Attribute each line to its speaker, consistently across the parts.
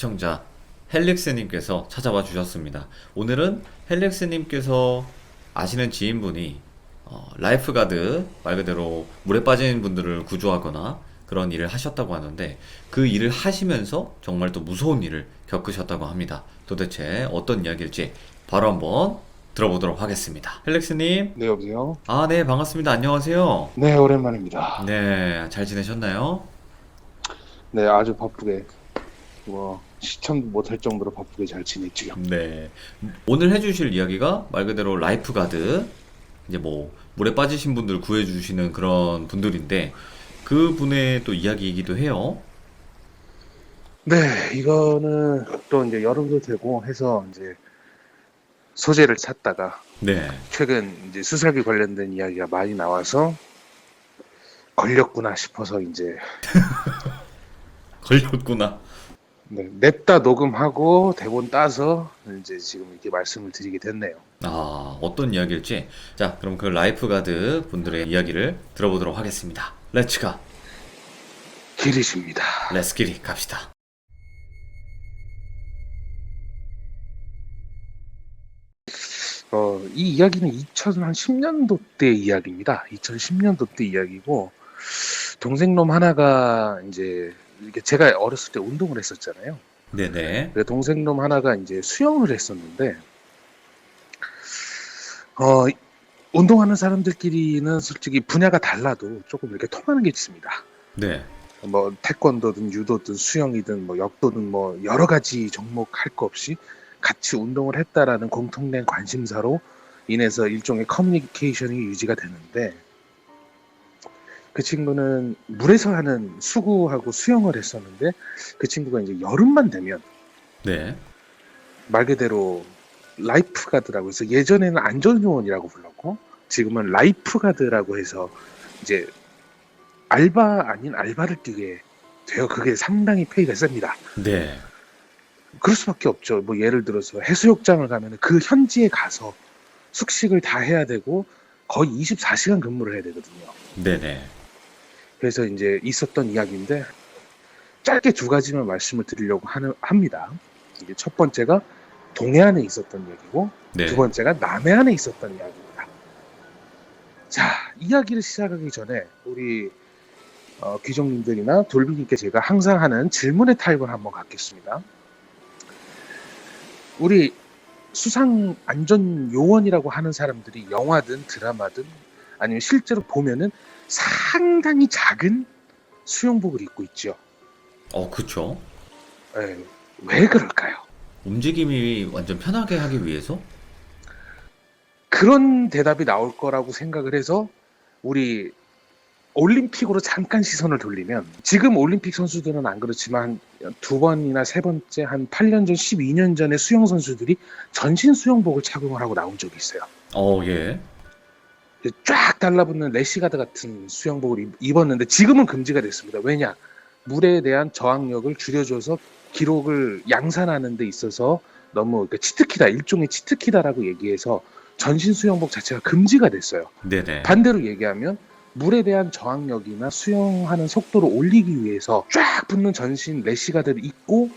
Speaker 1: 시청자 헬릭스님께서 찾아와 주셨습니다. 오늘은 헬릭스님께서 아시는 지인분이 라이프가드 말 그대로 물에 빠진 분들을 구조하거나 그런 일을 하셨다고 하는데 그 일을 하시면서 정말 또 무서운 일을 겪으셨다고 합니다. 도대체 어떤 이야기일지 바로 한번 들어보도록 하겠습니다. 헬릭스님,
Speaker 2: 네, 여보세요?
Speaker 1: 네, 반갑습니다. 안녕하세요.
Speaker 2: 네, 오랜만입니다.
Speaker 1: 네, 잘 지내셨나요?
Speaker 2: 네, 아주 바쁘게, 시청 못할 정도로 바쁘게 잘 지냈지요.
Speaker 1: 네. 오늘 해주실 이야기가 말 그대로 라이프가드, 이제 뭐, 물에 빠지신 분들 구해주시는 그런 분들인데, 그 분의 또 이야기이기도 해요.
Speaker 2: 네, 이거는 또 이제 여름도 되고 해서 이제 소재를 찾다가
Speaker 1: 네.
Speaker 2: 최근 이제 수사기 관련된 이야기가 많이 나와서 걸렸구나 싶어서 이제
Speaker 1: 걸렸구나.
Speaker 2: 네, 냅다 녹음하고 대본 따서 이제 지금 이렇게 말씀을 드리게 됐네요.
Speaker 1: 어떤 이야기일지. 자, 그럼 그 라이프가드 분들의 이야기를 들어보도록 하겠습니다. 렛츠가,
Speaker 2: 기리십니다.
Speaker 1: 렛츠기리 갑시다.
Speaker 2: 이 이야기는 2010년도 때 이야기입니다. 2010년도 때 이야기고 동생놈 하나가 이제 이게 제가 어렸을 때 운동을 했었잖아요.
Speaker 1: 네네.
Speaker 2: 그래서 동생놈 하나가 이제 수영을 했었는데 운동하는 사람들끼리는 솔직히 분야가 달라도 조금 이렇게 통하는 게 있습니다.
Speaker 1: 네.
Speaker 2: 뭐 태권도든 유도든 수영이든 뭐 역도든 뭐 여러 가지 종목 할 거 없이 같이 운동을 했다라는 공통된 관심사로 인해서 일종의 커뮤니케이션이 유지가 되는데 그 친구는 물에서 하는 수구하고 수영을 했었는데 그 친구가 이제 여름만 되면
Speaker 1: 네.
Speaker 2: 말 그대로 라이프가드라고 해서 예전에는 안전요원이라고 불렀고 지금은 라이프가드라고 해서 이제 알바 아닌 알바를 뛰게 돼요. 그게 상당히 페이가 셉니다.
Speaker 1: 네.
Speaker 2: 그럴 수밖에 없죠. 뭐 예를 들어서 해수욕장을 가면 그 현지에 가서 숙식을 다 해야 되고 거의 24시간 근무를 해야 되거든요.
Speaker 1: 네네.
Speaker 2: 그래서 이제 있었던 이야기인데 짧게 두 가지만 말씀을 드리려고 합니다. 이게 첫 번째가 동해안에 있었던 이야기고
Speaker 1: 네.
Speaker 2: 두 번째가 남해안에 있었던 이야기입니다. 자, 이야기를 시작하기 전에 우리 귀족님들이나 돌비님께 제가 항상 하는 질문의 타입을 한번 갖겠습니다. 우리 수상안전요원이라고 하는 사람들이 영화든 드라마든 아니면 실제로 보면은 상당히 작은 수영복을 입고 있죠.
Speaker 1: 그쵸.
Speaker 2: 왜 그럴까요?
Speaker 1: 움직임이 완전 편하게 하기 위해서?
Speaker 2: 그런 대답이 나올 거라고 생각을 해서 우리 올림픽으로 잠깐 시선을 돌리면 지금 올림픽 선수들은 안 그렇지만 두 번이나 세 번째 한 8년 전, 12년 전에 수영 선수들이 전신 수영복을 착용을 하고 나온 적이 있어요.
Speaker 1: 예.
Speaker 2: 쫙 달라붙는 래시가드 같은 수영복을 입었는데 지금은 금지가 됐습니다. 왜냐? 물에 대한 저항력을 줄여줘서 기록을 양산하는 데 있어서 너무 치트키다, 일종의 치트키다라고 얘기해서 전신 수영복 자체가 금지가 됐어요.
Speaker 1: 네네.
Speaker 2: 반대로 얘기하면 물에 대한 저항력이나 수영하는 속도를 올리기 위해서 쫙 붙는 전신 래시가드를 입고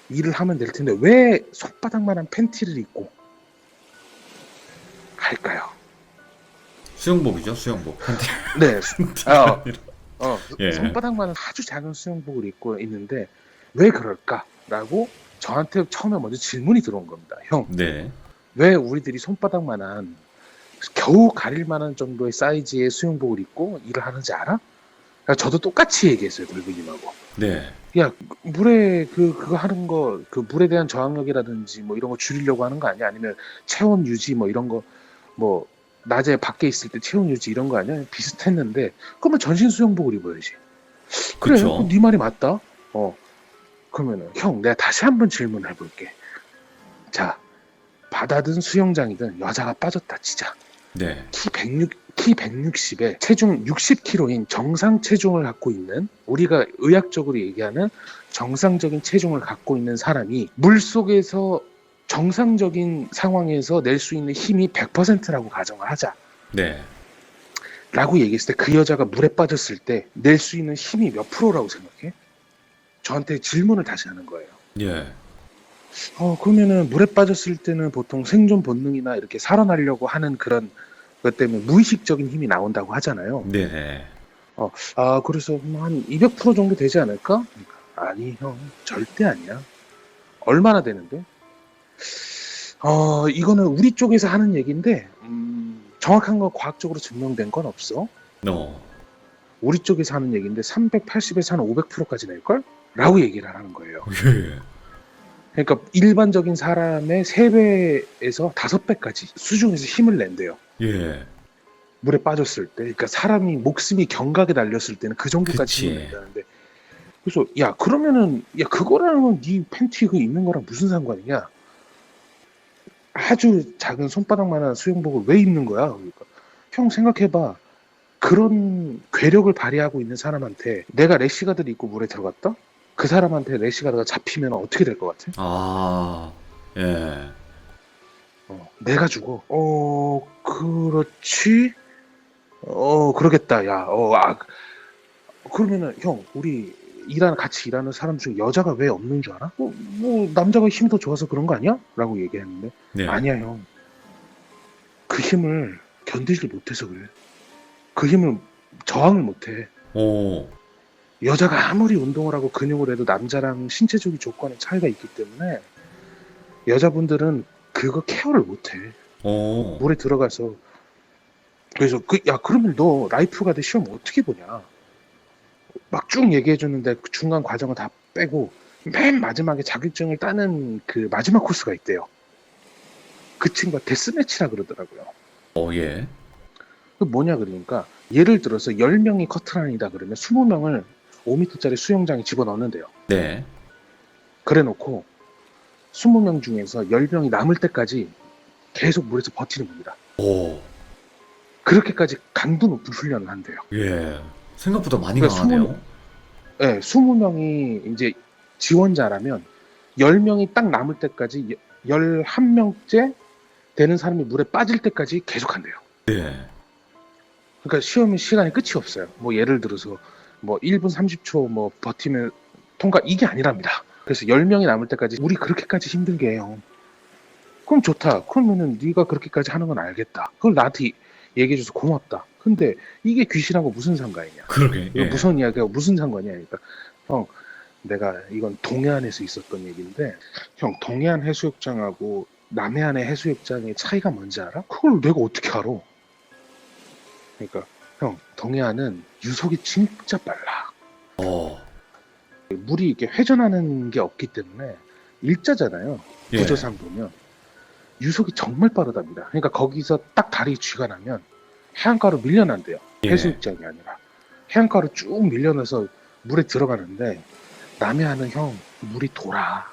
Speaker 2: 일을 하면 될 텐데 왜 손바닥만한 팬티를 입고 할까요?
Speaker 1: 수영복이죠, 수영복.
Speaker 2: 네,
Speaker 1: 예.
Speaker 2: 손바닥만한 아주 작은 수영복을 입고 있는데 왜 그럴까라고 저한테 처음에 먼저 질문이 들어온 겁니다. 형,
Speaker 1: 네.
Speaker 2: 왜 우리들이 손바닥만한 겨우 가릴 만한 정도의 사이즈의 수영복을 입고 일을 하는지 알아? 그러니까 저도 똑같이 얘기했어요, 돌비님하고.
Speaker 1: 네.
Speaker 2: 야, 물에 그거 하는 거, 그 물에 대한 저항력이라든지 뭐 이런 거 줄이려고 하는 거 아니야? 아니면 체온 유지 뭐 이런 거, 뭐 낮에 밖에 있을 때 체온 유지 이런 거 아니야? 비슷했는데 그러면 전신 수영복을 입어야지. 그래,
Speaker 1: 그쵸.
Speaker 2: 네 말이 맞다. 그러면은 형, 내가 다시 한번 질문을 해볼게. 자, 바다든 수영장이든 여자가 빠졌다 치자.
Speaker 1: 네.
Speaker 2: 키 160에 체중 60kg인 정상 체중을 갖고 있는 우리가 의학적으로 얘기하는 정상적인 체중을 갖고 있는 사람이 물속에서 정상적인 상황에서 낼 수 있는 힘이 100%라고 가정을 하자.
Speaker 1: 네.
Speaker 2: 라고 얘기했을 때 그 여자가 물에 빠졌을 때 낼 수 있는 힘이 몇 프로라고 생각해? 저한테 질문을 다시 하는 거예요.
Speaker 1: 예.
Speaker 2: 그러면은 물에 빠졌을 때는 보통 생존 본능이나 이렇게 살아나려고 하는 그런 것 때문에 무의식적인 힘이 나온다고 하잖아요.
Speaker 1: 네네.
Speaker 2: 그래서 뭐한 200% 정도 되지 않을까? 그러니까, 아니, 형, 절대 아니야. 얼마나 되는데? 이거는 우리 쪽에서 하는 얘기인데, 정확한 건 과학적으로 증명된 건 없어.
Speaker 1: 어.
Speaker 2: 우리 쪽에서 하는 얘기인데, 380에서 한 500%까지 낼걸? 라고 얘기를 하는 거예요.
Speaker 1: 예.
Speaker 2: 그러니까 일반적인 사람의 3배에서 5배까지 수중에서 힘을 낸대요.
Speaker 1: 예.
Speaker 2: 물에 빠졌을 때. 그러니까 사람이 목숨이 경각에 달렸을 때는 그 정도까지 힘을
Speaker 1: 그치.
Speaker 2: 낸다는데. 그래서 야 그러면은 야 그거랑은 네 팬티 그 입는 거랑 무슨 상관이냐? 아주 작은 손바닥만한 수영복을 왜 입는 거야? 그러니까 형 생각해봐. 그런 괴력을 발휘하고 있는 사람한테 내가 래시가드를 입고 물에 들어갔다? 그 사람한테 래시가드가 잡히면 어떻게 될 것 같아?
Speaker 1: 아, 예.
Speaker 2: 내가 죽어. 그렇지? 그러겠다. 야, 그러면은 형, 우리 같이 일하는 사람 중에 여자가 왜 없는 줄 알아? 뭐 남자가 힘이 더 좋아서 그런 거 아니야? 라고 얘기했는데
Speaker 1: 네.
Speaker 2: 아니야 형. 그 힘을 견디질 못해서 그래. 그 힘을 저항을 못해.
Speaker 1: 오.
Speaker 2: 여자가 아무리 운동을 하고 근육을 해도 남자랑 신체적인 조건의 차이가 있기 때문에 여자분들은 그거 케어를 못해.
Speaker 1: 오.
Speaker 2: 물에 들어가서 그래서 그러면 너 라이프가드 시험 어떻게 보냐? 막 쭉 얘기해 줬는데 그 중간 과정을 다 빼고 맨 마지막에 자격증을 따는 그 마지막 코스가 있대요. 그 친구가 데스매치라 그러더라고요.
Speaker 1: 예.
Speaker 2: 그 뭐냐 그러니까 예를 들어서 10명이 커트라인이다 그러면 20명을 5m짜리 수영장에 집어넣는데요.
Speaker 1: 네.
Speaker 2: 그래 놓고 20명 중에서 10명이 남을 때까지 계속 물에서 버티는 겁니다.
Speaker 1: 오.
Speaker 2: 그렇게까지 강도 높은 훈련을 한대요.
Speaker 1: 예. 생각보다 많이
Speaker 2: 그러니까
Speaker 1: 강하네요.
Speaker 2: 20명이 이제 지원자라면 10명이 딱 남을 때까지 11명째 되는 사람이 물에 빠질 때까지 계속 한대요.
Speaker 1: 네.
Speaker 2: 그러니까 시험이 시간이 끝이 없어요. 뭐 예를 들어서 뭐 1분 30초 뭐 버티면 통과 이게 아니랍니다. 그래서 10명이 남을 때까지 우리 그렇게까지 힘들게 해요. 그럼 좋다. 그러면은 네가 그렇게까지 하는 건 알겠다. 그걸 나한테 얘기해줘서 고맙다. 근데 이게 귀신하고 무슨 상관이냐?
Speaker 1: 그러게.
Speaker 2: 이거
Speaker 1: 예.
Speaker 2: 무슨 이야기하고 무슨 상관이야? 그러니까 형, 내가 이건 동해안에서 있었던 얘기인데 형 동해안 해수욕장하고 남해안의 해수욕장의 차이가 뭔지 알아? 그걸 내가 어떻게 알아? 그러니까 형 동해안은 유속이 진짜 빨라.
Speaker 1: 어.
Speaker 2: 물이 이렇게 회전하는 게 없기 때문에 일자잖아요.
Speaker 1: 예.
Speaker 2: 구조상 보면 유속이 정말 빠르답니다. 그러니까 거기서 딱 다리 쥐가 나면 해안가로 밀려난대요.
Speaker 1: 예.
Speaker 2: 해수욕장이 아니라 해안가로 쭉 밀려나서 물에 들어가는데 남해안은 형 물이 돌아.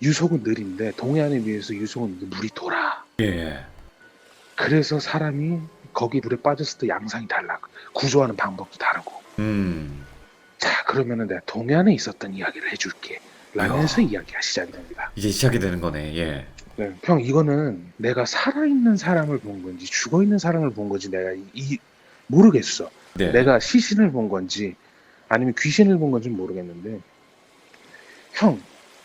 Speaker 2: 유속은 느린데 동해안에 비해서 유속은 물이 돌아.
Speaker 1: 예.
Speaker 2: 그래서 사람이 거기 물에 빠졌을 때 양상이 달라. 구조하는 방법도 다르고. 자 그러면은 내가 동해안에 있었던 이야기를 해줄게. 라면서 이야기가 시작이 됩니다.
Speaker 1: 이제 시작이 되는 거네. 예.
Speaker 2: 네. 형 이거는 내가 살아있는 사람을 본 건지 죽어있는 사람을 본 건지 내가 모르겠어.
Speaker 1: 네.
Speaker 2: 내가 시신을 본 건지 아니면 귀신을 본 건지 모르겠는데 형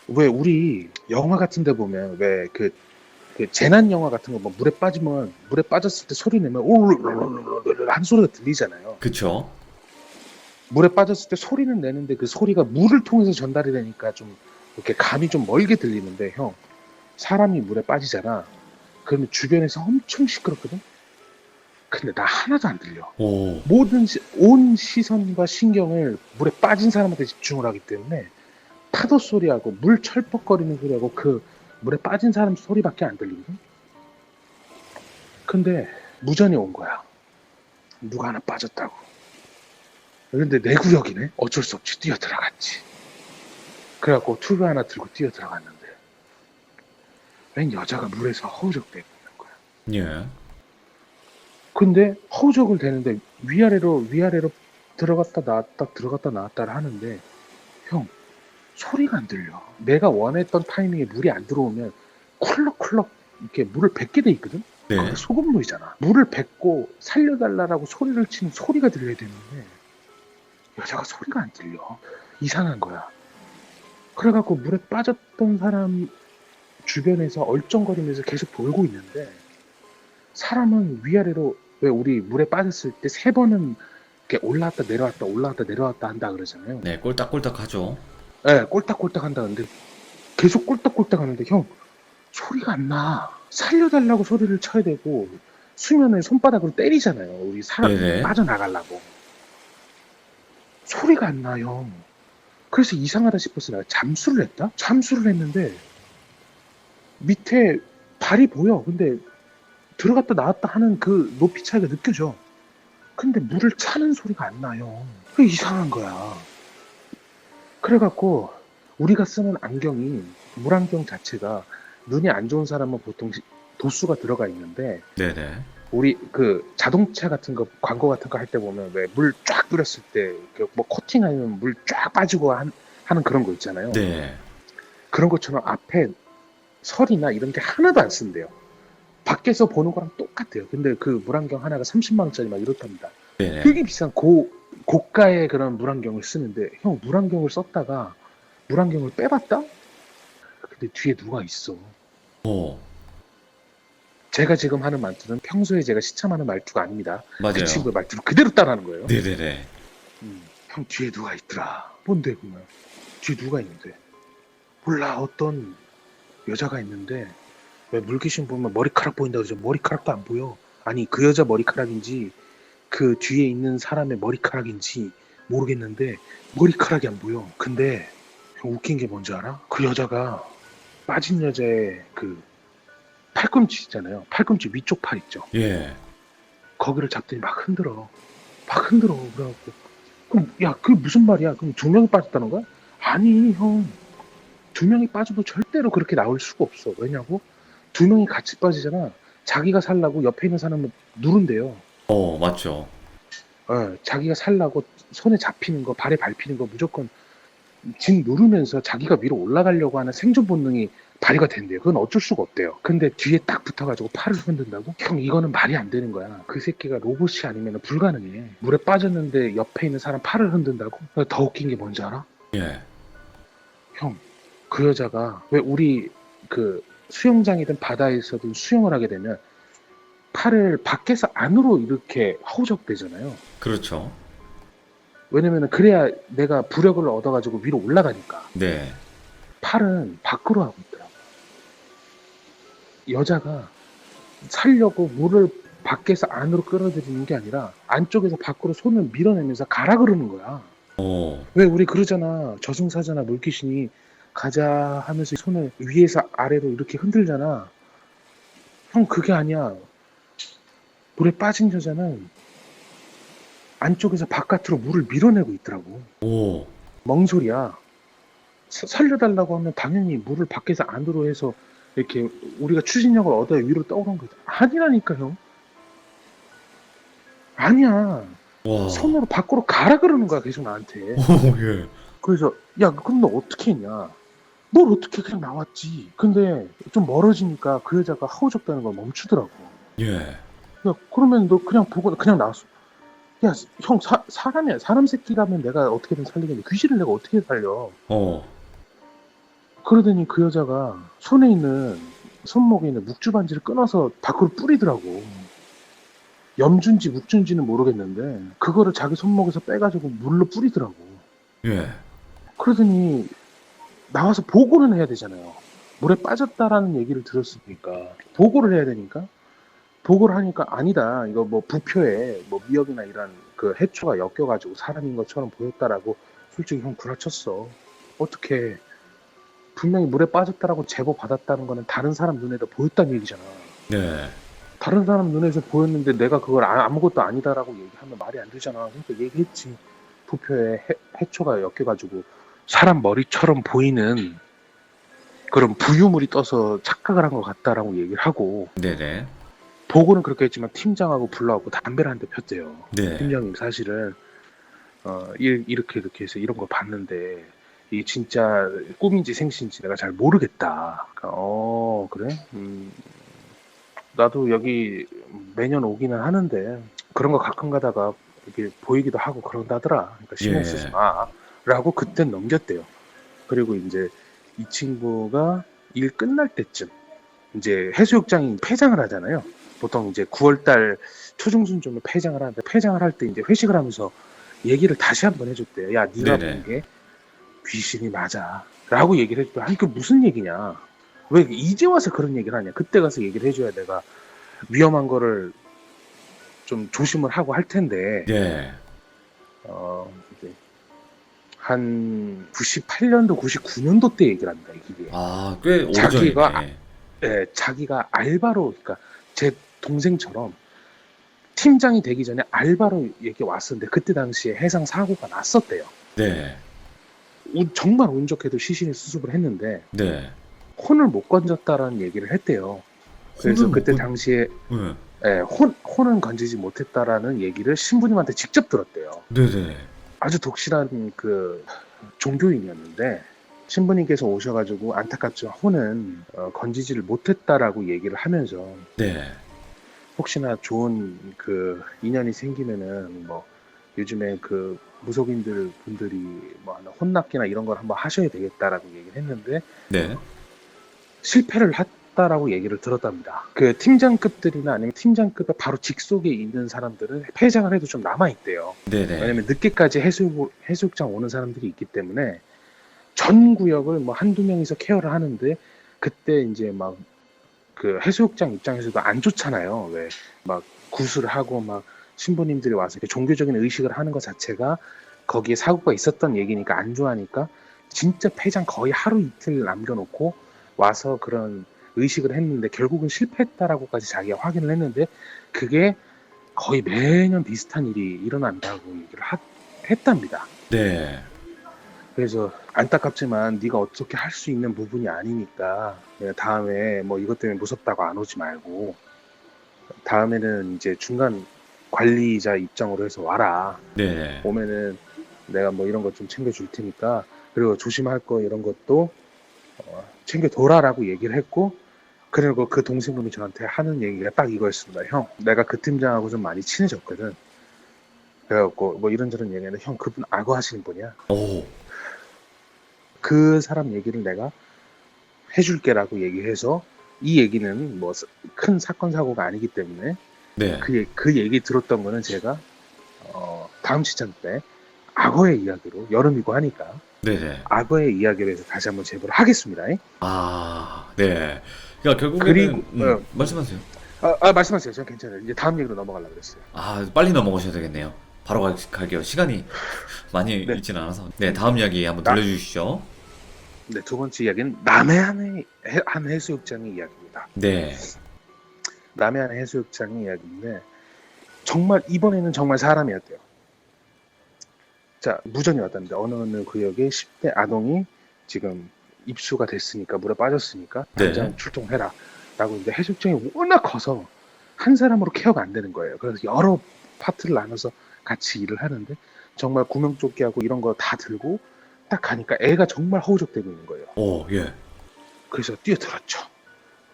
Speaker 2: 왜 우리 영화 같은 데 보면 왜 그 재난 영화 같은 거 뭐 물에 빠지면 물에 빠졌을 때 소리 내면 오르르르르르 한 소리가 들리잖아요.
Speaker 1: 그쵸.
Speaker 2: 물에 빠졌을 때 소리는 내는데 그 소리가 물을 통해서 전달이 되니까 좀 이렇게 감이 좀 멀게 들리는데 형 사람이 물에 빠지잖아. 그러면 주변에서 엄청 시끄럽거든. 근데 나 하나도 안 들려.
Speaker 1: 오.
Speaker 2: 온 시선과 신경을 물에 빠진 사람한테 집중을 하기 때문에 파도 소리하고 물 철퍽거리는 소리하고 그 물에 빠진 사람 소리밖에 안 들리거든. 근데 무전이 온 거야. 누가 하나 빠졌다고. 근데 내 구역이네. 어쩔 수 없이 뛰어 들어갔지. 그래갖고 튜브 하나 들고 뛰어 들어갔는데 웬 여자가 물에서 허우적대고 있는 거야.
Speaker 1: 예.
Speaker 2: 근데 허우적을 대는데 위아래로 들어갔다 나왔다 들어갔다 나왔다를 하는데 형 소리가 안 들려. 내가 원했던 타이밍에 물이 안 들어오면 쿨럭쿨럭 이렇게 물을 뱉게 돼 있거든.
Speaker 1: 네.
Speaker 2: 그게 소금물이잖아. 물을 뱉고 살려달라고 소리를 치는 소리가 들려야 되는데 여자가 소리가 안 들려. 이상한 거야. 그래갖고 물에 빠졌던 사람 주변에서 얼쩡거리면서 계속 돌고 있는데 사람은 위아래로 왜 우리 물에 빠졌을 때 3번은 이렇게 올라왔다 내려왔다 올라왔다 내려왔다 한다 그러잖아요.
Speaker 1: 네, 꼴딱꼴딱 하죠.
Speaker 2: 네, 꼴딱꼴딱 한다는데 계속 꼴딱꼴딱 하는데 형 소리가 안 나. 살려달라고 소리를 쳐야 되고 수면을 손바닥으로 때리잖아요. 우리 사람
Speaker 1: 네네.
Speaker 2: 빠져나가려고. 소리가 안 나, 형. 그래서 이상하다 싶어서 내가 잠수를 했다? 잠수를 했는데 밑에 발이 보여. 근데 들어갔다 나왔다 하는 그 높이 차이가 느껴져. 근데 물을 차는 소리가 안 나요. 그게 이상한 거야. 그래갖고 우리가 쓰는 안경이 물안경 자체가 눈이 안 좋은 사람은 보통 도수가 들어가 있는데
Speaker 1: 네네.
Speaker 2: 우리 그 자동차 같은 거 광고 같은 거 할 때 보면 왜 물 쫙 뿌렸을 때 뭐 코팅 아니면 물 쫙 빠지고 하는 그런 거 있잖아요.
Speaker 1: 네.
Speaker 2: 그런 것처럼 앞에 설이나 이런 게 하나도 안 쓴대요. 밖에서 보는 거랑 똑같아요. 근데 그 물안경 하나가 30만 원짜리 막 이렇답니다.
Speaker 1: 네네.
Speaker 2: 되게 비싼 고가의 그런 물안경을 쓰는데 형 물안경을 썼다가 물안경을 빼봤다? 근데 뒤에 누가 있어.
Speaker 1: 오,
Speaker 2: 제가 지금 하는 말투는 평소에 제가 시참하는 말투가 아닙니다.
Speaker 1: 맞아요.
Speaker 2: 그 친구의 말투를 그대로 따라하는 거예요.
Speaker 1: 네네네.
Speaker 2: 형 뒤에 누가 있더라. 뭔데 그러면? 뒤에 누가 있는데? 몰라 어떤 여자가 있는데 왜 물귀신 보면 머리카락 보인다 그러죠. 머리카락도 안 보여. 아니 그 여자 머리카락인지 그 뒤에 있는 사람의 머리카락인지 모르겠는데 머리카락이 안 보여. 근데 형 웃긴 게 뭔지 알아? 그 여자가 빠진 여자의 그 팔꿈치 있잖아요. 팔꿈치 위쪽 팔 있죠.
Speaker 1: 예.
Speaker 2: 거기를 잡더니 막 흔들어. 막 흔들어. 그래갖고 그럼 야 그게 무슨 말이야? 그럼 2명이 빠졌다는 거야? 아니 형 2명이 빠져도 절대로 그렇게 나올 수가 없어. 왜냐고? 2명이 같이 빠지잖아. 자기가 살라고 옆에 있는 사람을 누른대요.
Speaker 1: 맞죠.
Speaker 2: 자기가 살라고 손에 잡히는 거, 발에 밟히는 거 무조건 진 누르면서 자기가 위로 올라가려고 하는 생존 본능이 발휘가 된대요. 그건 어쩔 수가 없대요. 근데 뒤에 딱 붙어가지고 팔을 흔든다고? 형 이거는 말이 안 되는 거야. 그 새끼가 로봇이 아니면 불가능해. 물에 빠졌는데 옆에 있는 사람 팔을 흔든다고? 더 웃긴 게 뭔지 알아?
Speaker 1: 예.
Speaker 2: 형, 그 여자가 왜 우리 그 수영장이든 바다에서든 수영을 하게 되면 팔을 밖에서 안으로 이렇게 허우적대잖아요.
Speaker 1: 그렇죠.
Speaker 2: 왜냐면은 그래야 내가 부력을 얻어가지고 위로 올라가니까.
Speaker 1: 네.
Speaker 2: 팔은 밖으로 하고 있더라고. 여자가 살려고 물을 밖에서 안으로 끌어들이는 게 아니라 안쪽에서 밖으로 손을 밀어내면서 가라 그러는 거야. 왜 우리 그러잖아. 저승사자나 물귀신이 가자 하면서 손을 위에서 아래로 이렇게 흔들잖아. 형 그게 아니야. 물에 빠진 여자는 안쪽에서 바깥으로 물을 밀어내고 있더라고.
Speaker 1: 오,
Speaker 2: 멍소리야. 살려달라고 하면 당연히 물을 밖에서 안으로 해서 이렇게 우리가 추진력을 얻어야 위로 떠오른 거지. 아니라니까 형. 아니야.
Speaker 1: 와.
Speaker 2: 손으로 밖으로 가라 그러는 거야 계속 나한테.
Speaker 1: 오, 예.
Speaker 2: 그래서 야 그럼 너 어떻게 했냐. 뭘 어떻게 그냥 나왔지. 근데 좀 멀어지니까 그 여자가 허우적다는 걸 멈추더라고.
Speaker 1: 예.
Speaker 2: 야 그러면 너 그냥 보고 그냥 나왔어. 야 형 사람이야. 사람 새끼라면 내가 어떻게든 살리겠는데 귀신을 내가 어떻게 살려. 그러더니 그 여자가 손에 있는 손목에 있는 묵주 반지를 끊어서 밖으로 뿌리더라고. 염주인지 묵주인지는 모르겠는데 그거를 자기 손목에서 빼가지고 물로 뿌리더라고.
Speaker 1: 예.
Speaker 2: 그러더니 나와서 보고는 해야 되잖아요. 물에 빠졌다라는 얘기를 들었으니까 보고를 해야 되니까 보고를 하니까 아니다. 이거 뭐 부표에 뭐 미역이나 이런 그 해초가 엮여가지고 사람인 것처럼 보였다라고 솔직히 형 구라쳤어. 어떻게 분명히 물에 빠졌다라고 제보 받았다는 거는 다른 사람 눈에도 보였다는 얘기잖아.
Speaker 1: 네.
Speaker 2: 다른 사람 눈에서 보였는데 내가 그걸 아무것도 아니다라고 얘기하면 말이 안 되잖아. 그러니까 얘기했지. 부표에 해초가 엮여가지고 사람 머리처럼 보이는 그런 부유물이 떠서 착각을 한 것 같다라고 얘기를 하고
Speaker 1: 네네.
Speaker 2: 보고는 그렇게 했지만 팀장하고 불러갖고 담배를 한 대 폈대요.
Speaker 1: 네.
Speaker 2: 팀장님 사실은 이렇게 해서 이런 거 봤는데 이게 진짜 꿈인지 생시인지 내가 잘 모르겠다. 그러니까, 그래? 나도 여기 매년 오기는 하는데 그런 거 가끔 가다가 이렇게 보이기도 하고 그런다더라. 그러니까 신경 쓰지 마. 라고 그땐 넘겼대요. 그리고 이제 이 친구가 일 끝날 때쯤 이제 해수욕장이 폐장을 하잖아요. 보통 이제 9월달 초중순쯤에 폐장을 하는데 폐장을 할 때 이제 회식을 하면서 얘기를 다시 한번 해줬대요. 야, 네가
Speaker 1: 네네.
Speaker 2: 본 게 귀신이 맞아.라고 얘기를 해줬대. 아니 그 무슨 얘기냐? 왜 이제 와서 그런 얘기를 하냐? 그때 가서 얘기를 해줘야 내가 위험한 거를 좀 조심을 하고 할 텐데.
Speaker 1: 네.
Speaker 2: 이제 한 98년도, 99년도 때 얘기를 합니다. 이게
Speaker 1: 아, 꽤
Speaker 2: 자기가
Speaker 1: 오래전이네.
Speaker 2: 자기가 알바로, 그러니까 제 동생처럼 팀장이 되기 전에 알바로 얘기 왔었는데 그때 당시에 해상 사고가 났었대요.
Speaker 1: 네.
Speaker 2: 정말 운 좋게도 시신을 수습을 했는데
Speaker 1: 네.
Speaker 2: 혼을 못 건졌다라는 얘기를 했대요. 그래서
Speaker 1: 혼을 못
Speaker 2: 그때
Speaker 1: 건-
Speaker 2: 당시에
Speaker 1: 네.
Speaker 2: 혼은 건지지 못했다라는 얘기를 신부님한테 직접 들었대요.
Speaker 1: 네네.
Speaker 2: 아주 독실한 그 종교인이었는데 신부님께서 오셔가지고 안타깝지만 혼은 건지지를 못했다라고 얘기를 하면서
Speaker 1: 네.
Speaker 2: 혹시나 좋은 그 인연이 생기면은 뭐 요즘에 그 무속인들 분들이 뭐 혼납기나 이런 걸 한번 하셔야 되겠다라고 얘기를 했는데
Speaker 1: 네.
Speaker 2: 실패를 했다라고 얘기를 들었답니다. 그 팀장급들이나 아니면 팀장급에 바로 직속에 있는 사람들은 폐장을 해도 좀 남아 있대요.
Speaker 1: 네네.
Speaker 2: 왜냐면 늦게까지 해수욕장 오는 사람들이 있기 때문에 전 구역을 뭐 한두 명이서 케어를 하는데 그때 이제 막 그 해수욕장 입장에서도 안 좋잖아요. 왜 막 구슬을 하고 막 신부님들이 와서 이렇게 종교적인 의식을 하는 것 자체가 거기에 사고가 있었던 얘기니까 안 좋아하니까 진짜 폐장 거의 하루 이틀 남겨놓고 와서 그런 의식을 했는데 결국은 실패했다라고까지 자기가 확인을 했는데 그게 거의 매년 비슷한 일이 일어난다고 얘기를 했답니다.
Speaker 1: 네.
Speaker 2: 그래서 안타깝지만 네가 어떻게 할 수 있는 부분이 아니니까 다음에 뭐 이것 때문에 무섭다고 안 오지 말고 다음에는 이제 중간 관리자 입장으로 해서 와라.
Speaker 1: 네네.
Speaker 2: 오면은 내가 뭐 이런 것 좀 챙겨줄 테니까 그리고 조심할 거 이런 것도 챙겨둬라라고 얘기를 했고 그리고 그 동생분이 저한테 하는 얘기가 딱 이거였습니다. 형, 내가 그 팀장하고 좀 많이 친해졌거든. 그래갖고 뭐 이런저런 얘기하는데 형 그분 악어 하시는 분이야.
Speaker 1: 오.
Speaker 2: 그 사람 얘기를 내가 해줄게라고 얘기해서 이 얘기는 뭐 큰 사건 사고가 아니기 때문에
Speaker 1: 네.
Speaker 2: 그 얘기 들었던 거는 제가 다음 시간 때 악어의 이야기로 여름이고 하니까
Speaker 1: 네네.
Speaker 2: 악어의 이야기를 해서 다시 한번 제보를 하겠습니다.
Speaker 1: 아, 네. 그러니까
Speaker 2: 그리고
Speaker 1: 결국에는 말씀하세요.
Speaker 2: 말씀하세요. 저 괜찮아요. 이제 다음 얘기로 넘어가려고 그랬어요.
Speaker 1: 아, 빨리 넘어가셔야 되겠네요. 바로 갈게요. 시간이 많이
Speaker 2: 네.
Speaker 1: 있지는 않아서. 네, 다음 이야기 한번 들려주시죠.
Speaker 2: 네, 두 번째 이야기는 남해안의 한 해수욕장의 이야기입니다.
Speaker 1: 네.
Speaker 2: 남해안 해수욕장의 이야기인데 정말 이번에는 정말 사람이었대요. 자, 무전이 왔답니다. 어느 구역에 10대 아동이 지금 입수가 됐으니까 물에 빠졌으니까
Speaker 1: 네.
Speaker 2: 당장 출동해라 라고 했는데 해수욕장이 워낙 커서 한 사람으로 케어가 안 되는 거예요. 그래서 여러 파트를 나눠서 같이 일을 하는데 정말 구명조끼하고 이런 거 다 들고 딱 가니까 애가 정말 허우적대고 있는 거예요.
Speaker 1: 오, 예.
Speaker 2: 그래서 뛰어들었죠.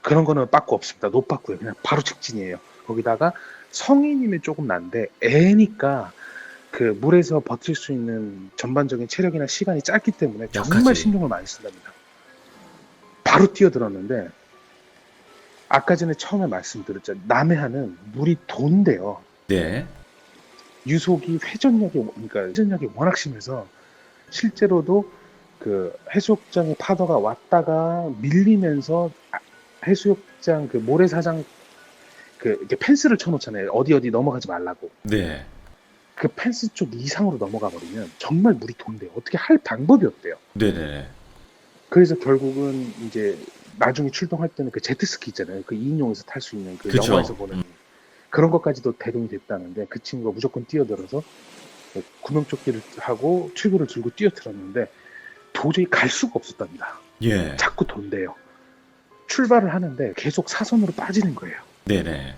Speaker 2: 그런 거는 빠꾸 없습니다. 노빠꾸예요. 그냥 바로 직진이에요. 거기다가 성인이면 조금 난데 애니까 그 물에서 버틸 수 있는 전반적인 체력이나 시간이 짧기 때문에 정말
Speaker 1: 약하지.
Speaker 2: 신경을 많이 쓴답니다. 바로 뛰어들었는데 아까 전에 처음에 말씀드렸죠. 남해안은 물이 돈대요.
Speaker 1: 네.
Speaker 2: 유속이 회전력이 워낙 심해서 실제로도 그 해수욕장의 파도가 왔다가 밀리면서 해수욕장 그 모래사장 그 이렇게 펜스를 쳐놓잖아요. 어디 넘어가지 말라고.
Speaker 1: 네.
Speaker 2: 그 펜스 쪽 이상으로 넘어가 버리면 정말 물이 돈대요. 어떻게 할 방법이 없대요.
Speaker 1: 네네.
Speaker 2: 그래서 결국은 이제 나중에 출동할 때는 그 제트스키 있잖아요. 그 2인용에서 탈 수 있는 그
Speaker 1: 그쵸.
Speaker 2: 영화에서 보는 그런 것까지도 대동이 됐다는데 그 친구가 무조건 뛰어들어서 구명조끼를 하고 튜브를 들고 뛰어들었는데 도저히 갈 수가 없었답니다.
Speaker 1: 예.
Speaker 2: 자꾸 돈대요. 출발을 하는데 계속 사선으로 빠지는 거예요.
Speaker 1: 네네.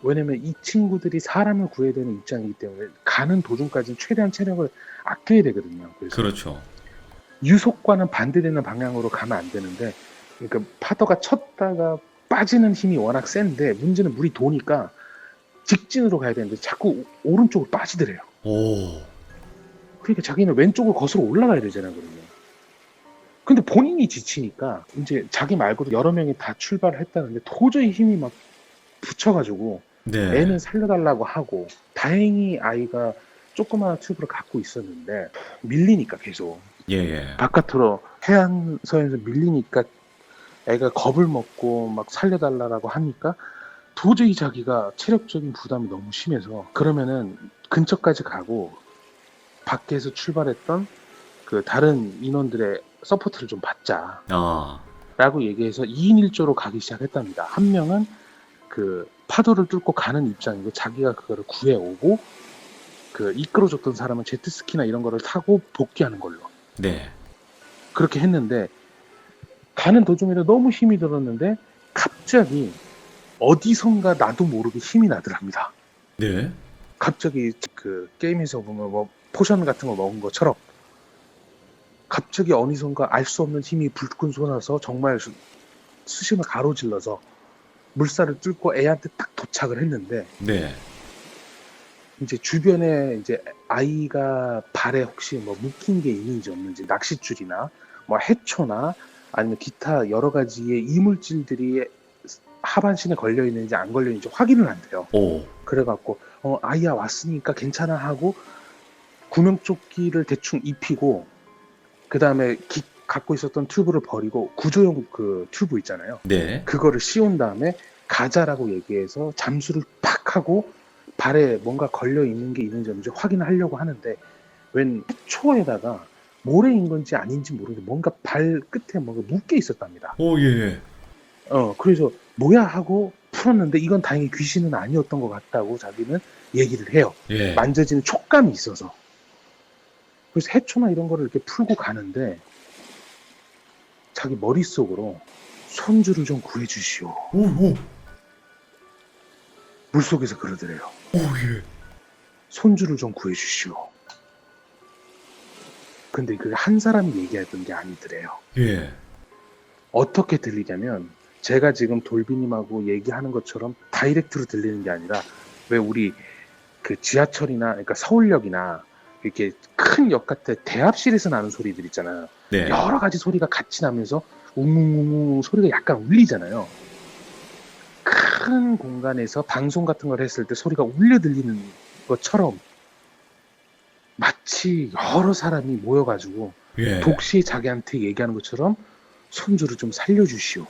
Speaker 2: 왜냐면 이 친구들이 사람을 구해야 되는 입장이기 때문에 가는 도중까지는 최대한 체력을 아껴야 되거든요. 그래서
Speaker 1: 그렇죠.
Speaker 2: 유속과는 반대되는 방향으로 가면 안 되는데 그러니까 파도가 쳤다가 빠지는 힘이 워낙 센데 문제는 물이 도니까 직진으로 가야 되는데 자꾸 오른쪽으로 빠지더래요.
Speaker 1: 오.
Speaker 2: 그러니까 자기는 왼쪽을 거슬러 올라가야 되잖아요. 그러면 근데 본인이 지치니까 이제 자기 말고도 여러 명이 다 출발을 했다는데 도저히 힘이 막 붙여가지고
Speaker 1: 네.
Speaker 2: 애는 살려달라고 하고, 다행히 아이가 조그마한 튜브를 갖고 있었는데 밀리니까 계속
Speaker 1: 예, 예.
Speaker 2: 바깥으로 해안선에서 밀리니까 애가 겁을 먹고 막 살려달라고 하니까 도저히 자기가 체력적인 부담이 너무 심해서 그러면은 근처까지 가고 밖에서 출발했던 그 다른 인원들의 서포트를 좀 받자
Speaker 1: 아,
Speaker 2: 라고 얘기해서 2인 1조로 가기 시작했답니다. 한 명은 그 파도를 뚫고 가는 입장이고 자기가 그거를 구해오고, 그 이끌어줬던 사람은 제트스키나 이런 거를 타고 복귀하는 걸로
Speaker 1: 네.
Speaker 2: 그렇게 했는데, 가는 도중에도 너무 힘이 들었는데 갑자기 어디선가 나도 모르게 힘이 나더랍니다.
Speaker 1: 네.
Speaker 2: 갑자기 그 게임에서 보면 뭐 포션 같은 거 먹은 것처럼 갑자기 어디선가 알 수 없는 힘이 불끈 솟아서 정말 수심을 가로질러서 물살을 뚫고 애한테 딱 도착을 했는데,
Speaker 1: 네.
Speaker 2: 이제 주변에 이제 아이가 발에 혹시 뭐 묶인 게 있는지 없는지, 낚싯줄이나 뭐 해초나 아니면 기타 여러 가지의 이물질들이 하반신에 걸려 있는지 안 걸려 있는지 확인을 한대요.
Speaker 1: 오.
Speaker 2: 그래갖고 아이야 왔으니까 괜찮아 하고 구명조끼를 대충 입히고, 그 다음에 갖고 있었던 튜브를 버리고 구조용 그 튜브 있잖아요.
Speaker 1: 네.
Speaker 2: 그거를 씌운 다음에 가자라고 얘기해서 잠수를 팍 하고 발에 뭔가 걸려 있는 게 있는지 없는지 확인하려고 하는데, 웬 해초에다가 모래인 건지 아닌지 모르는데 뭔가 발 끝에 뭔가 묶여 있었답니다.
Speaker 1: 오, 예.
Speaker 2: 그래서 뭐야 하고 풀었는데 이건 다행히 귀신은 아니었던 것 같다고 자기는 얘기를 해요.
Speaker 1: 예.
Speaker 2: 만져지는 촉감이 있어서. 그래서 해초나 이런 거를 이렇게 풀고 가는데 자기 머릿속으로 손주를 좀 구해주시오.
Speaker 1: 오, 오.
Speaker 2: 물속에서 그러더래요.
Speaker 1: 오, 예.
Speaker 2: 손주를 좀 구해주시오. 근데 그게 한 사람이 얘기했던 게 아니더래요.
Speaker 1: 예.
Speaker 2: 어떻게 들리냐면 제가 지금 돌비님하고 얘기하는 것처럼 다이렉트로 들리는 게 아니라, 왜 우리 그 지하철이나 그러니까 서울역이나 이렇게 큰 역 같은 대합실에서 나는 소리들 있잖아요.
Speaker 1: 네.
Speaker 2: 여러 가지 소리가 같이 나면서 웅웅웅 소리가 약간 울리잖아요. 큰 공간에서 방송 같은 걸 했을 때 소리가 울려 들리는 것처럼 마치 여러 사람이 모여가지고
Speaker 1: 예.
Speaker 2: 독시에 자기한테 얘기하는 것처럼 손주를 좀 살려주시오.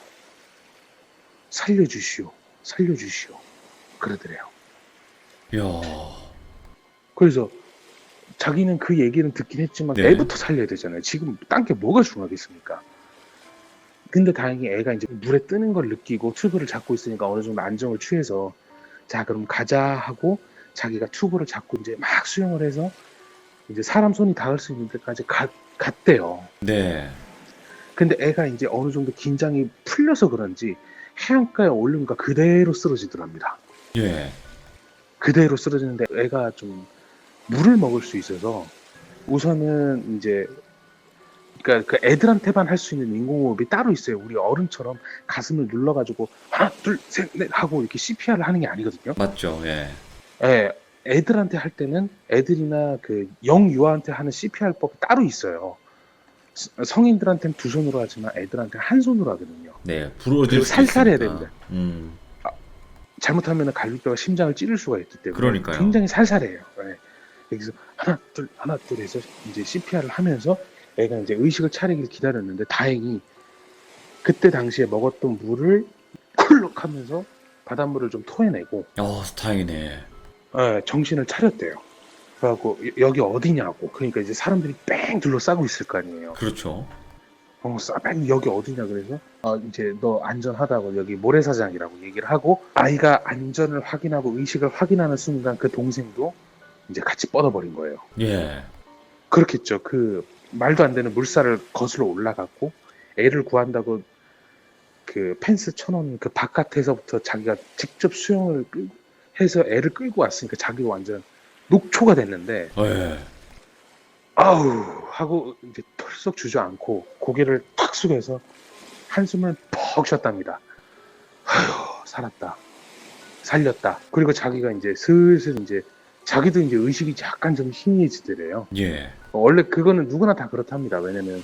Speaker 2: 살려주시오. 살려주시오. 그러더래요.
Speaker 1: 야.
Speaker 2: 그래서 자기는 그 얘기는 듣긴 했지만
Speaker 1: 네.
Speaker 2: 애부터 살려야 되잖아요. 지금 딴 게 뭐가 중요하겠습니까? 근데 다행히 애가 이제 물에 뜨는 걸 느끼고 튜브를 잡고 있으니까 어느 정도 안정을 취해서 자 그럼 가자 하고 자기가 튜브를 잡고 이제 막 수영을 해서 이제 사람 손이 닿을 수 있는 데까지 갔대요.
Speaker 1: 네.
Speaker 2: 근데 애가 이제 어느 정도 긴장이 풀려서 그런지 해안가에 오르니까 그대로 쓰러지더랍니다.
Speaker 1: 예.
Speaker 2: 그대로 쓰러지는데 애가 좀 물을 먹을 수 있어서 우선은 이제 그러니까 그 애들한테만 할 수 있는 인공호흡이 따로 있어요. 우리 어른처럼 가슴을 눌러가지고 하나 둘 셋 넷 하고 이렇게 CPR을 하는 게 아니거든요.
Speaker 1: 맞죠. 예.
Speaker 2: 예, 애들한테 할 때는 애들이나 그 영유아한테 하는 CPR법 따로 있어요. 성인들한테는 두 손으로 하지만 애들한테는 한 손으로 하거든요.
Speaker 1: 네. 부러질
Speaker 2: 그리고
Speaker 1: 수
Speaker 2: 살살 해야
Speaker 1: 있으니까.
Speaker 2: 됩니다. 잘못하면 갈비뼈가 심장을 찌를 수가 있기 때문에
Speaker 1: 그러니까요.
Speaker 2: 굉장히 살살해요. 예. 여기서 하나 둘 해서 이제 CPR을 하면서 애가 이제 의식을 차리길 기다렸는데 다행히 그때 당시에 먹었던 물을 쿨럭 하면서 바닷물을 좀 토해내고
Speaker 1: 다행이네.
Speaker 2: 정신을 차렸대요. 그래갖고 여기 어디냐고, 그러니까 이제 사람들이 뺑 둘러싸고 있을 거 아니에요.
Speaker 1: 그렇죠.
Speaker 2: 뺑 여기 어디냐 그래서 이제 너 안전하다고 여기 모래사장이라고 얘기를 하고, 아이가 안전을 확인하고 의식을 확인하는 순간 그 동생도 이제 같이 뻗어버린 거예요.
Speaker 1: 예.
Speaker 2: 그렇겠죠. 그 말도 안 되는 물살을 거슬러 올라갔고 애를 구한다고 그 펜스 쳐놓은 그 바깥에서부터 자기가 직접 수영을 해서 애를 끌고 왔으니까 자기가 완전 녹초가 됐는데
Speaker 1: 예.
Speaker 2: 아우 하고 이제 털썩 주저앉고 고개를 탁 숙여서 한숨을 퍽 쉬었답니다. 아휴 살았다. 살렸다. 그리고 자기가 이제 슬슬 이제 자기도 이제 의식이 약간 좀 희미해지더래요.
Speaker 1: 예.
Speaker 2: 원래 그거는 누구나 다 그렇답니다. 왜냐면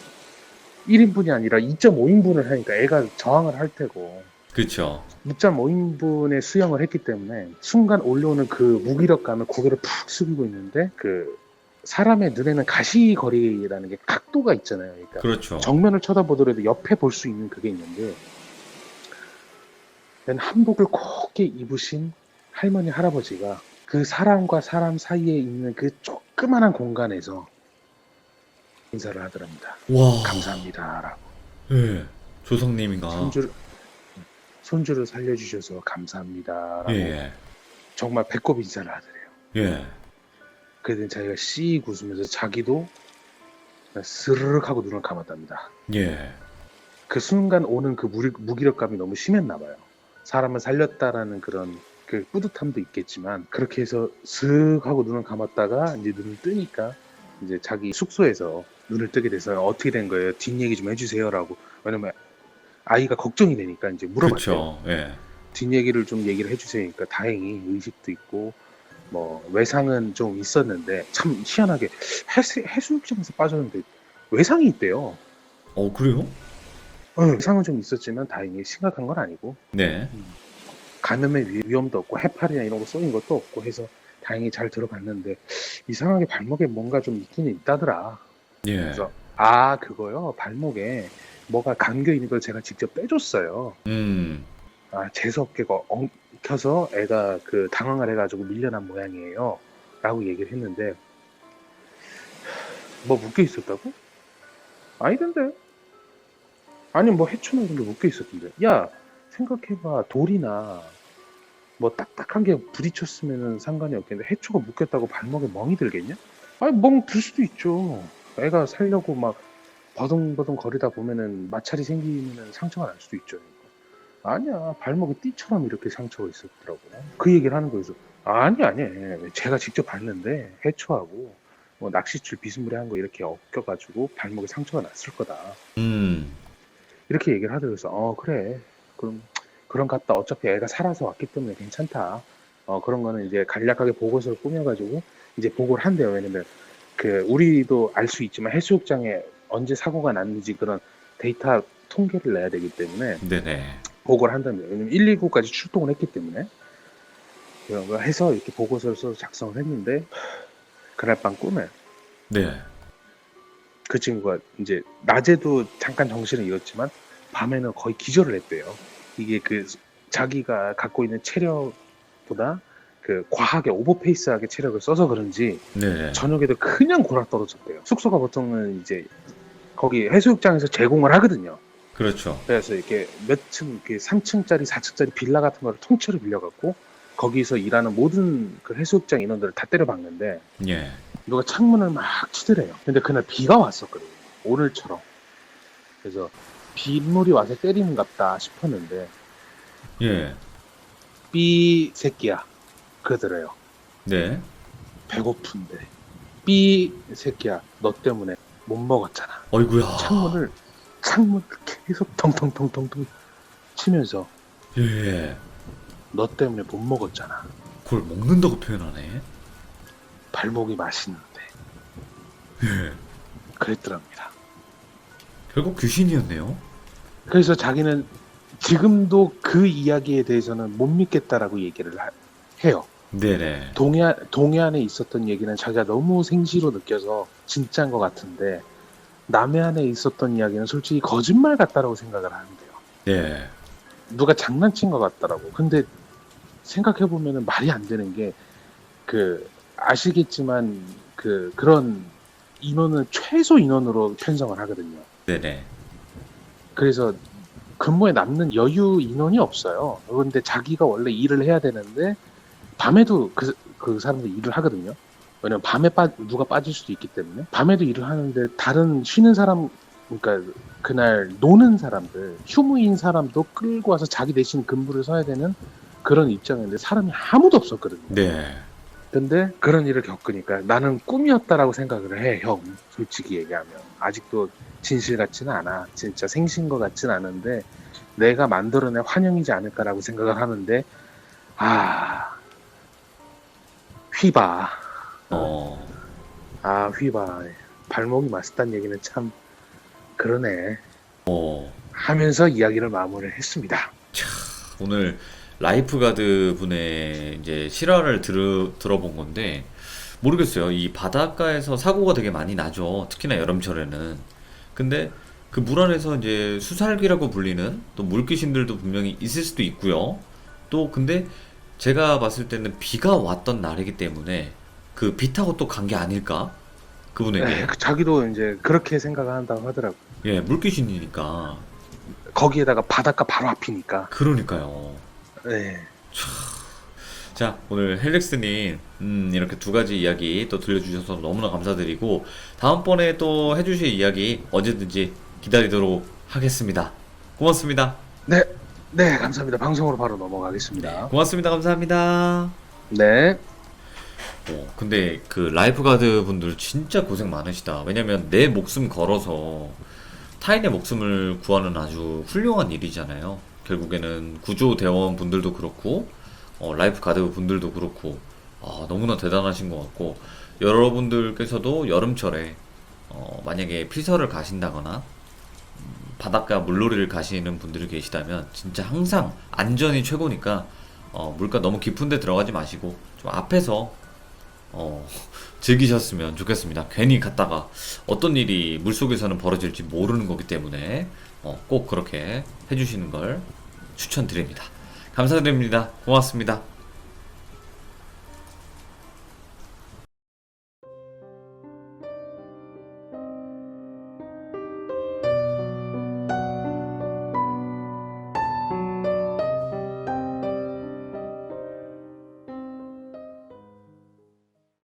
Speaker 2: 1인분이 아니라 2.5인분을 하니까 애가 저항을 할 테고
Speaker 1: 그쵸.
Speaker 2: 2.5인분의 수영을 했기 때문에 순간 올라오는 그 무기력감에 고개를 푹 숙이고 있는데 그 사람의 눈에는 가시거리라는 게 각도가 있잖아요. 그러니까
Speaker 1: 그렇죠.
Speaker 2: 정면을 쳐다보더라도 옆에 볼 수 있는 그게 있는데 한복을 곱게 입으신 할머니 할아버지가 그 사람과 사람 사이에 있는 그 조그만한 공간에서 인사를 하더랍니다.
Speaker 1: 와.
Speaker 2: 감사합니다라고.
Speaker 1: 예. 조상님인가.
Speaker 2: 손주를 살려주셔서 감사합니다라고.
Speaker 1: 예.
Speaker 2: 정말 배꼽 인사를 하더래요.
Speaker 1: 예.
Speaker 2: 그랬더니 자기가 씩 웃으면서 자기도 스르륵 하고 눈을 감았답니다.
Speaker 1: 예.
Speaker 2: 그 순간 오는 그 무기력감이 너무 심했나 봐요. 사람을 살렸다라는 그런 그 뿌듯함도 있겠지만 그렇게 해서 슥 하고 눈을 감았다가 이제 눈을 뜨니까 이제 자기 숙소에서 눈을 뜨게 돼서 어떻게 된 거예요? 뒷얘기 좀 해주세요라고. 왜냐면 아이가 걱정이 되니까 이제 물어봤대요.
Speaker 1: 그쵸. 예.
Speaker 2: 뒷얘기를 좀 얘기를 해주세요. 그러니까 다행히 의식도 있고 뭐 외상은 좀 있었는데 참 희한하게 해수욕장에서 빠졌는데 외상이 있대요.
Speaker 1: 그래요?
Speaker 2: 외상은 좀 있었지만 다행히 심각한 건 아니고
Speaker 1: 네.
Speaker 2: 감염의 위험도 없고 해파리나 이런 거 쏘인 것도 없고 해서 다행히 잘 들어갔는데 이상하게 발목에 뭔가 좀 있기는 있다더라.
Speaker 1: 예.
Speaker 2: 그래서 그거요 발목에 뭐가 감겨 있는 걸 제가 직접 빼줬어요. 재수 없게 엉켜서 애가 그 당황을 해가지고 밀려난 모양이에요 라고 얘기를 했는데 뭐 묶여 있었다고? 아니던데. 아니 뭐 해초나 이런 게 묶여 있었던데. 야 생각해봐. 돌이나 뭐 딱딱한 게 부딪혔으면 상관이 없겠는데 해초가 묶였다고 발목에 멍이 들겠냐? 아니 멍 들 수도 있죠. 애가 살려고 막 버둥버둥 거리다 보면은 마찰이 생기면 상처가 날 수도 있죠. 아니야 발목에 띠처럼 이렇게 상처가 있었더라고. 그 얘기를 하는 거여서 아니 제가 직접 봤는데 해초하고 뭐 낚싯줄 비스무리한 거 이렇게 엮여가지고 발목에 상처가 났을 거다. 이렇게 얘기를 하더라고요. 그래 그럼 갔다 어차피 애가 살아서 왔기 때문에 괜찮다. 그런 거는 이제 간략하게 보고서를 꾸며가지고 이제 보고를 한대요. 왜냐면 그 우리도 알 수 있지만 해수욕장에 언제 사고가 났는지 그런 데이터 통계를 내야 되기 때문에
Speaker 1: 네네.
Speaker 2: 보고를 한다면 왜냐면 119까지 출동을 했기 때문에 그런 거 해서 이렇게 보고서를 써서 작성을 했는데 그날 밤 꿈에
Speaker 1: 네.
Speaker 2: 그 친구가 이제 낮에도 잠깐 정신을 잃었지만 밤에는 거의 기절을 했대요. 이게 그 자기가 갖고 있는 체력보다 그 과하게 오버페이스하게 체력을 써서 그런지
Speaker 1: 네.
Speaker 2: 저녁에도 그냥 골아 떨어졌대요. 숙소가 보통은 이제 거기 해수욕장에서 제공을 하거든요.
Speaker 1: 그렇죠.
Speaker 2: 그래서 이렇게 몇 층, 이렇게 3층짜리, 4층짜리 빌라 같은 거를 통째로 빌려갖고 거기서 일하는 모든 그 해수욕장 인원들을 다 때려박는데
Speaker 1: 예.
Speaker 2: 누가 창문을 막 치더래요. 근데 그날 비가 왔었거든요. 오늘처럼. 그래서 빗물이 와서 때리는갑다 싶었는데
Speaker 1: 예.
Speaker 2: 삐 새끼야 그러더래요.
Speaker 1: 네.
Speaker 2: 배고픈데 삐 새끼야 너 때문에 못 먹었잖아.
Speaker 1: 어이구야.
Speaker 2: 창문을 계속 텅텅텅텅텅 치면서
Speaker 1: 예.
Speaker 2: 너 때문에 못 먹었잖아.
Speaker 1: 그걸 먹는다고 표현하네.
Speaker 2: 발목이 맛있는데
Speaker 1: 예.
Speaker 2: 그랬더랍니다.
Speaker 1: 결국 귀신이었네요.
Speaker 2: 그래서 자기는 지금도 그 이야기에 대해서는 못 믿겠다라고 얘기를 해요.
Speaker 1: 네네.
Speaker 2: 동해안에 있었던 얘기는 자기가 너무 생시로 느껴서 진짜인 것 같은데 남해안에 있었던 이야기는 솔직히 거짓말 같다라고 생각을 하는데요.
Speaker 1: 예.
Speaker 2: 누가 장난친 것 같더라고. 근데 생각해보면 말이 안 되는 게 그 아시겠지만 그런 인원은 최소 인원으로 편성을 하거든요.
Speaker 1: 네네.
Speaker 2: 그래서 근무에 남는 여유 인원이 없어요. 그런데 자기가 원래 일을 해야 되는데 밤에도 그 사람들 일을 하거든요. 왜냐면 밤에 누가 빠질 수도 있기 때문에 밤에도 일을 하는데 다른 쉬는 사람 그러니까 그날 노는 사람들 휴무인 사람도 끌고 와서 자기 대신 근무를 서야 되는 그런 입장인데 사람이 아무도 없었거든요.
Speaker 1: 네.
Speaker 2: 근데 그런 일을 겪으니까 나는 꿈이었다라고 생각을 해, 형. 솔직히 얘기하면 아직도 진실 같지는 않아. 진짜 생신 것 같지는 않은데 내가 만들어낸 환영이지 않을까라고 생각을 하는데 휘바. 휘바. 발목이 맛있다는 얘기는 참 그러네
Speaker 1: 어,
Speaker 2: 하면서 이야기를 마무리를 했습니다.
Speaker 1: 오늘 라이프가드 분의 이제 실화를 들어본 건데, 모르겠어요. 이 바닷가에서 사고가 되게 많이 나죠. 특히나 여름철에는. 근데 그 물 안에서 이제 수살기라고 불리는 또 물귀신들도 분명히 있을 수도 있고요. 또 근데 제가 봤을 때는 비가 왔던 날이기 때문에 그 비 타고 또 간 게 아닐까? 그분에게.
Speaker 2: 자기도 이제 그렇게 생각을 한다고 하더라고.
Speaker 1: 예, 물귀신이니까.
Speaker 2: 거기에다가 바닷가 바로 앞이니까.
Speaker 1: 그러니까요.
Speaker 2: 네.
Speaker 1: 자, 오늘 헬릭스님, 이렇게 두 가지 이야기 또 들려주셔서 너무나 감사드리고, 다음번에 또 해주실 이야기 언제든지 기다리도록 하겠습니다. 고맙습니다.
Speaker 2: 네, 네, 감사합니다. 방송으로 바로
Speaker 1: 네,
Speaker 2: 넘어가겠습니다.
Speaker 1: 고맙습니다. 감사합니다.
Speaker 2: 네.
Speaker 1: 근데 그 라이프가드 분들 진짜 고생 많으시다. 왜냐면 내 목숨 걸어서 타인의 목숨을 구하는 아주 훌륭한 일이잖아요. 결국에는 구조대원 분들도 그렇고, 라이프가드 분들도 그렇고, 너무나 대단하신 것 같고, 여러분들께서도 여름철에, 만약에 피서를 가신다거나, 바닷가 물놀이를 가시는 분들이 계시다면, 진짜 항상 안전이 최고니까, 물가 너무 깊은 데 들어가지 마시고, 좀 앞에서 어, 즐기셨으면 좋겠습니다. 괜히 갔다가 어떤 일이 물속에서는 벌어질지 모르는 거기 때문에 꼭 그렇게 해주시는 걸 추천드립니다. 감사드립니다. 고맙습니다.